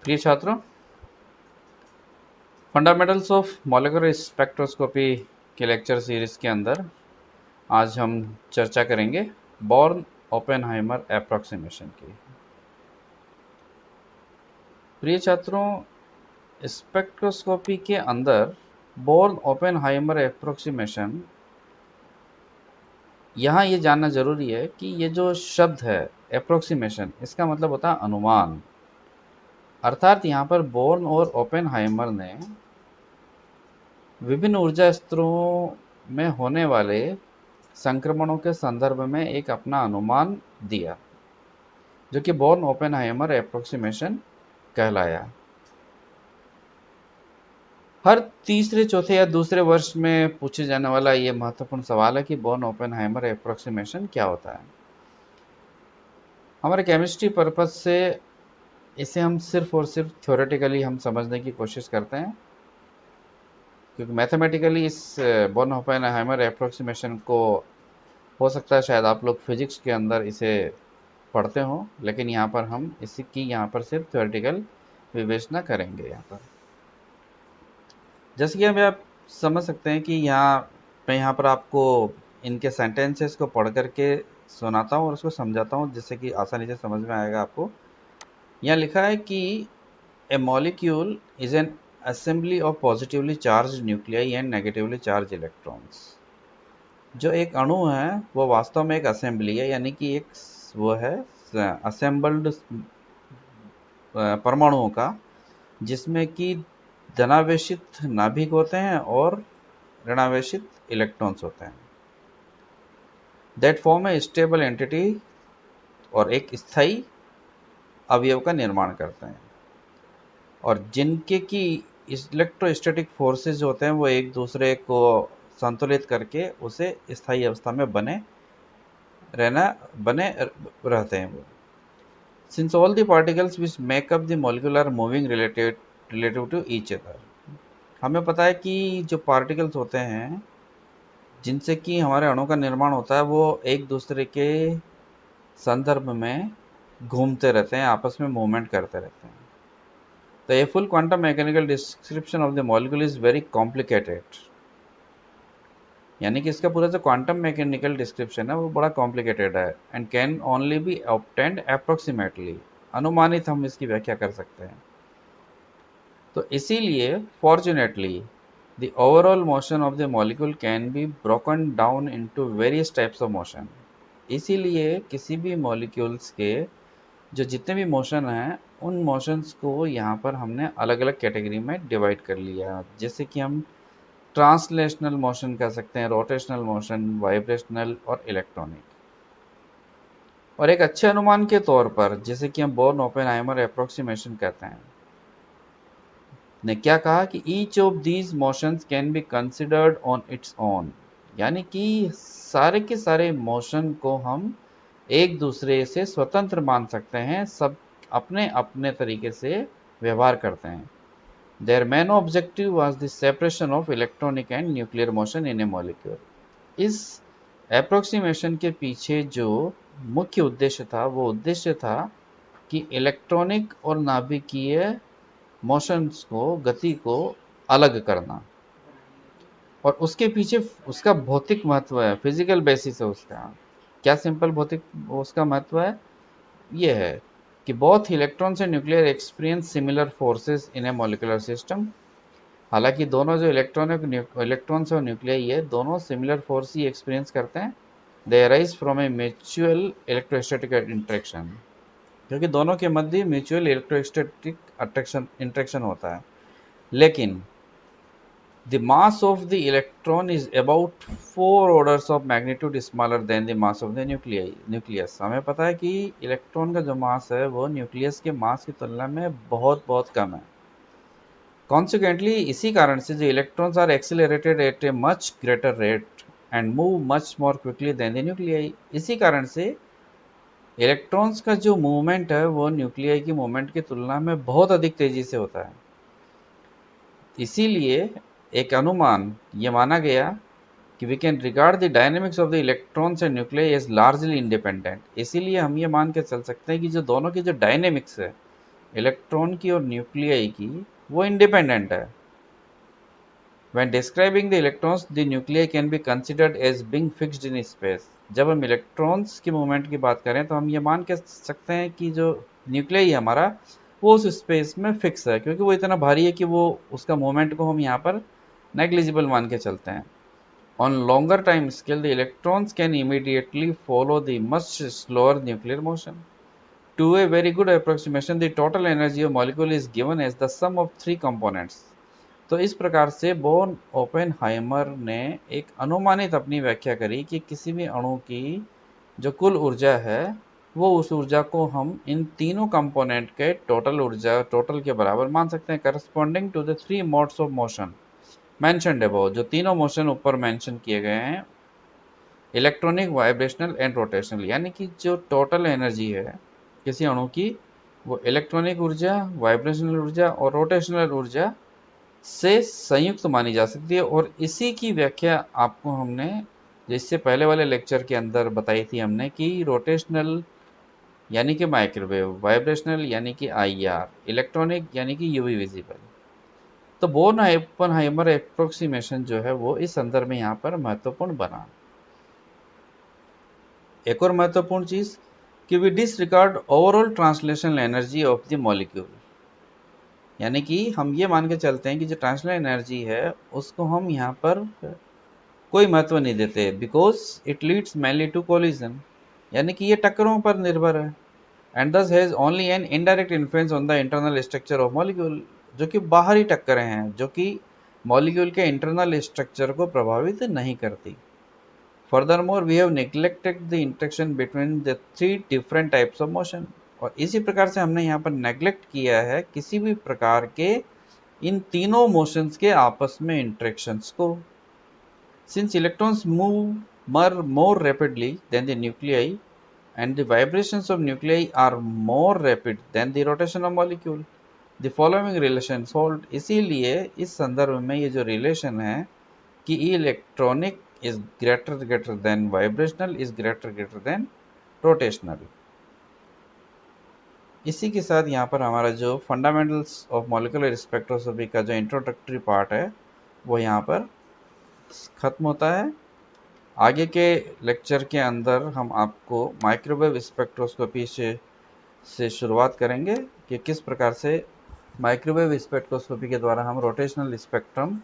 प्रिय छात्रों, fundamentals of molecular spectroscopy के लेक्चर सीरीज के अंदर आज हम चर्चा करेंगे बॉर्न ओपेनहाइमर एप्रोक्सीमेशन की। प्रिय छात्रों, स्पेक्ट्रोस्कोपी के अंदर बॉर्न ओपेनहाइमर एप्रोक्सीमेशन, यहाँ ये जानना जरूरी है कि ये जो शब्द है एप्रोक्सीमेशन, इसका मतलब होता है अनुमान। अर्थात यहाँ पर बॉर्न और ओपेनहाइमर ने विभिन्न ऊर्जा स्तरों में होने वाले संक्रमणों के संदर्भ में एक अपना अनुमान दिया, जो कि बॉर्न ओपेनहाइमर एप्रोक्सीमेशन कहलाया। हर तीसरे, चौथे या दूसरे वर्ष में पूछे जाने वाला ये महत्वपूर्ण सवाल है कि बॉर्न ओपेनहाइमर एप्रोक्सीमेशन क्या होता है। हमारे केमिस्ट्री पर्पज से इसे हम सिर्फ और सिर्फ थ्योरेटिकली हम समझने की कोशिश करते हैं, क्योंकि मैथमेटिकली इस बॉर्न ओपेनहाइमर एप्रोक्सीमेशन को हो सकता है शायद आप लोग फिजिक्स के अंदर इसे पढ़ते हो, लेकिन यहाँ पर हम इसकी यहाँ पर सिर्फ थ्योरेटिकल विवेचना करेंगे। यहाँ पर जैसे कि अभी आप समझ सकते हैं कि मैं यहाँ पर आपको इनके सेंटेंसेस को पढ़ करके सुनाता हूँ और उसको समझाता हूँ, जिससे कि आसानी से समझ में आएगा आपको। यहाँ लिखा है कि a molecule is an assembly of positively charge nuclei and negatively charge electrons. जो एक अणु है वो वास्तव में एक असेंबली है, यानी कि एक वो है असेंबल्ड परमाणुओं का, जिसमें कि धनावेशित नाभिक होते हैं और ऋणावेशित इलेक्ट्रॉन्स होते हैं। That form A stable entity, और एक स्थायी अवयव का निर्माण करते हैं, और जिनके की इलेक्ट्रोस्टैटिक फोर्सेस होते हैं वो एक दूसरे को संतुलित करके उसे स्थायी अवस्था में बने रहते हैं वो। Since all the particles which make up the molecule are moving relative to each other, हमें पता है कि जो पार्टिकल्स होते हैं जिनसे कि हमारे अणु का निर्माण होता है वो एक दूसरे के संदर्भ में घूमते रहते हैं, आपस में मूवमेंट करते रहते हैं। तो a full quantum mechanical description of the molecule is very complicated, यानी कि इसका पूरा जो क्वांटम मैकेनिकल डिस्क्रिप्शन है वो बड़ा कॉम्प्लिकेटेड है, and can only B obtained approximately, अनुमानित हम इसकी व्याख्या कर सकते हैं। तो इसीलिए fortunately the overall motion of the molecule can be broken down into various types of motion. इसीलिए किसी भी मॉलिक्यूल्स के जो जितने भी मोशन हैं उन मोशंस को यहाँ पर हमने अलग अलग कैटेगरी में डिवाइड कर लिया, जैसे कि हम ट्रांसलेशनल मोशन कह सकते हैं, रोटेशनल मोशन, वाइब्रेशनल और इलेक्ट्रॉनिक। और एक अच्छे अनुमान के तौर पर, जैसे कि हम बॉर्न ओपेनहाइमर एप्रोक्सीमेशन कहते हैं, ने क्या कहा कि each of these motions can be considered on its own, यानी कि सारे के सारे मोशन को हम एक दूसरे से स्वतंत्र मान सकते हैं, सब अपने अपने तरीके से व्यवहार करते हैं। Their main objective was the separation of electronic and nuclear motion in a molecule. इस एप्रोक्सीमेशन के पीछे जो मुख्य उद्देश्य था वो उद्देश्य था कि इलेक्ट्रॉनिक और नाभिकीय मोशंस को, गति को अलग करना, और उसके पीछे उसका भौतिक महत्व है, फिजिकल बेसिस है उसका। क्या सिंपल भौतिक उसका महत्व है? ये है कि both electrons and nuclear experience similar forces in A molecular system. हालांकि दोनों जो इलेक्ट्रॉन्स और न्यूक्लियाई है, दोनों सिमिलर फोर्स ही एक्सपीरियंस करते हैं। दे arise from a mutual electrostatic interaction, क्योंकि दोनों के मध्य म्यूचुअल इलेक्ट्रोस्टैटिक इंटरेक्शन होता है। लेकिन the mass of the electron is about 4 orders of magnitude smaller than the mass of the nucleus। हमें पता है कि इलेक्ट्रॉन का जो मास है वो न्यूक्लियस के मास की तुलना में बहुत बहुत कम है। कॉन्सिक्वेंटली इसी कारण से जो electrons are accelerated at a much greater rate and move much more quickly than the nuclei. इसी कारण से इलेक्ट्रॉन्स का जो मूवमेंट है वो न्यूक्लियाई की मूवमेंट की तुलना में बहुत अधिक तेजी से होता है। इसीलिए एक अनुमान ये माना गया कि we can regard the dynamics of the electrons and nuclei as largely independent. इसीलिए हम ये मान के चल सकते हैं कि जो दोनों की जो डायनेमिक्स है इलेक्ट्रॉन की और न्यूक्लियाई की वो इंडिपेंडेंट है। When describing the electrons, the nuclei can be considered as being fixed in space. जब हम इलेक्ट्रॉन्स की मूवमेंट की बात करें तो हम ये मान के सकते हैं कि जो न्यूक्लियाई है हमारा वो उस स्पेस में फिक्स है, क्योंकि वो इतना भारी है कि वो उसका मूवमेंट को हम यहाँ पर नेग्लिजिबल मान के चलते हैं। On longer time scale, the electrons can immediately follow the much slower nuclear motion. To a very good approximation, the total energy of molecule is given as the sum of three components. तो इस प्रकार से born Oppenheimer ने एक अनुमानित अपनी व्याख्या करी कि किसी भी अणु की जो कुल ऊर्जा है वो उस ऊर्जा को हम इन तीनों कंपोनेंट के टोटल के बराबर मान सकते हैं, corresponding to the three modes of motion mentioned above. जो तीनों मोशन ऊपर मेंशन किए गए हैं, इलेक्ट्रॉनिक, वाइब्रेशनल एंड रोटेशनल, यानी कि जो टोटल एनर्जी है किसी अणु की वो इलेक्ट्रॉनिक ऊर्जा, वाइब्रेशनल ऊर्जा और रोटेशनल ऊर्जा से संयुक्त मानी जा सकती है। और इसी की व्याख्या आपको हमने जिससे पहले वाले लेक्चर के अंदर बताई थी हमने कि रोटेशनल यानी कि माइक्रोवेव, वाइब्रेशनल यानी कि आईआर, इलेक्ट्रॉनिक यानी कि यूवी विजिबल। तो बोर्न ओपेनहाइमर एप्रोक्सीमेशन जो है वो इस संदर्भ में यहाँ पर महत्वपूर्ण बना। एक और महत्वपूर्ण चीज कि we disregard overall translational energy of the molecule, यानी कि हम ये मान के चलते हैं कि जो ट्रांसलेशनल एनर्जी है उसको हम यहाँ पर कोई महत्व नहीं देते, because it leads mainly to collision, यानी कि ये टक्करों पर निर्भर है, and this has only an indirect influence on the internal structure of molecule, जो कि बाहरी टक्करें हैं जो कि मॉलिक्यूल के इंटरनल स्ट्रक्चर को प्रभावित नहीं करती। Furthermore we have neglected the interaction between the three different types of motion, और इसी प्रकार से हमने यहाँ पर नेग्लेक्ट किया है किसी भी प्रकार के इन तीनों मोशंस के आपस में इंटरेक्शंस को। Since electrons move more rapidly than the nuclei and the vibrations of nuclei are more rapid than the rotation of molecule, the following relation hold। इसीलिए इस संदर्भ में ये जो रिलेशन है कि electronic is greater than vibrational is greater than rotational. इसी के साथ यहाँ पर हमारा जो फंडामेंटल्स ऑफ मॉलिक्यूलर स्पेक्ट्रोस्कोपी का जो इंट्रोडक्टरी पार्ट है वो यहाँ पर खत्म होता है। आगे के लेक्चर के अंदर हम आपको माइक्रोवेव स्पेक्ट्रोस्कोपी से शुरुआत करेंगे कि किस प्रकार से माइक्रोवेव स्पेक्ट्रोस्कोपी के द्वारा हम रोटेशनल स्पेक्ट्रम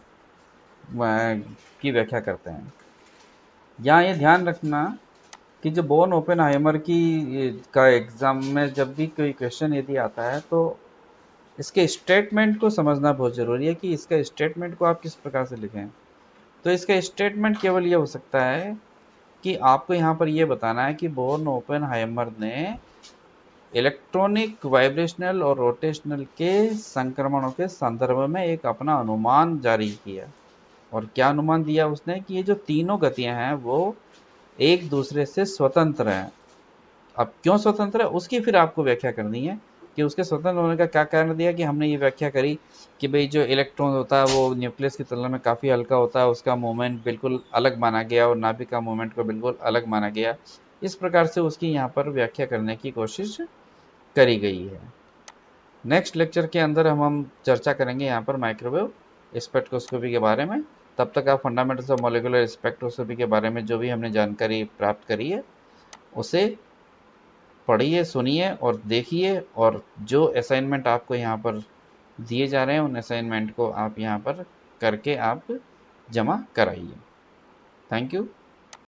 की व्याख्या करते हैं। यहाँ ये ध्यान रखना कि जो बोर्न ओपेनहाइमर का एग्जाम में जब भी कोई क्वेश्चन यदि आता है तो इसके स्टेटमेंट को समझना बहुत ज़रूरी है कि इसका स्टेटमेंट को आप किस प्रकार से लिखें। तो इसका स्टेटमेंट केवल ये हो सकता है कि आपको यहाँ पर ये बताना है कि बोर्न ओपेनहाइमर ने इलेक्ट्रॉनिक, वाइब्रेशनल और रोटेशनल के संक्रमणों के संदर्भ में एक अपना अनुमान जारी किया। और क्या अनुमान दिया उसने कि ये जो तीनों गतियां हैं वो एक दूसरे से स्वतंत्र हैं। अब क्यों स्वतंत्र है उसकी फिर आपको व्याख्या करनी है कि उसके स्वतंत्र होने का क्या कारण दिया। कि हमने ये व्याख्या करी कि भाई जो इलेक्ट्रॉन होता है वो न्यूक्लियस की तुलना में काफ़ी हल्का होता है, उसका मूवमेंट बिल्कुल अलग माना गया और नाभिक का मूवमेंट को बिल्कुल अलग माना गया। इस प्रकार से उसकी यहाँ पर व्याख्या करने की कोशिश करी गई है। नेक्स्ट लेक्चर के अंदर हम चर्चा करेंगे यहाँ पर माइक्रोवेव स्पेक्ट्रोस्कोपी के बारे में। तब तक आप फंडामेंटल्स ऑफ मॉलिक्यूलर स्पेक्ट्रोस्कोपी के बारे में जो भी हमने जानकारी प्राप्त करी है उसे पढ़िए, सुनिए और देखिए, और जो असाइनमेंट आपको यहाँ पर दिए जा रहे हैं उन असाइनमेंट को आप यहाँ पर करके आप जमा कराइए। Thank you.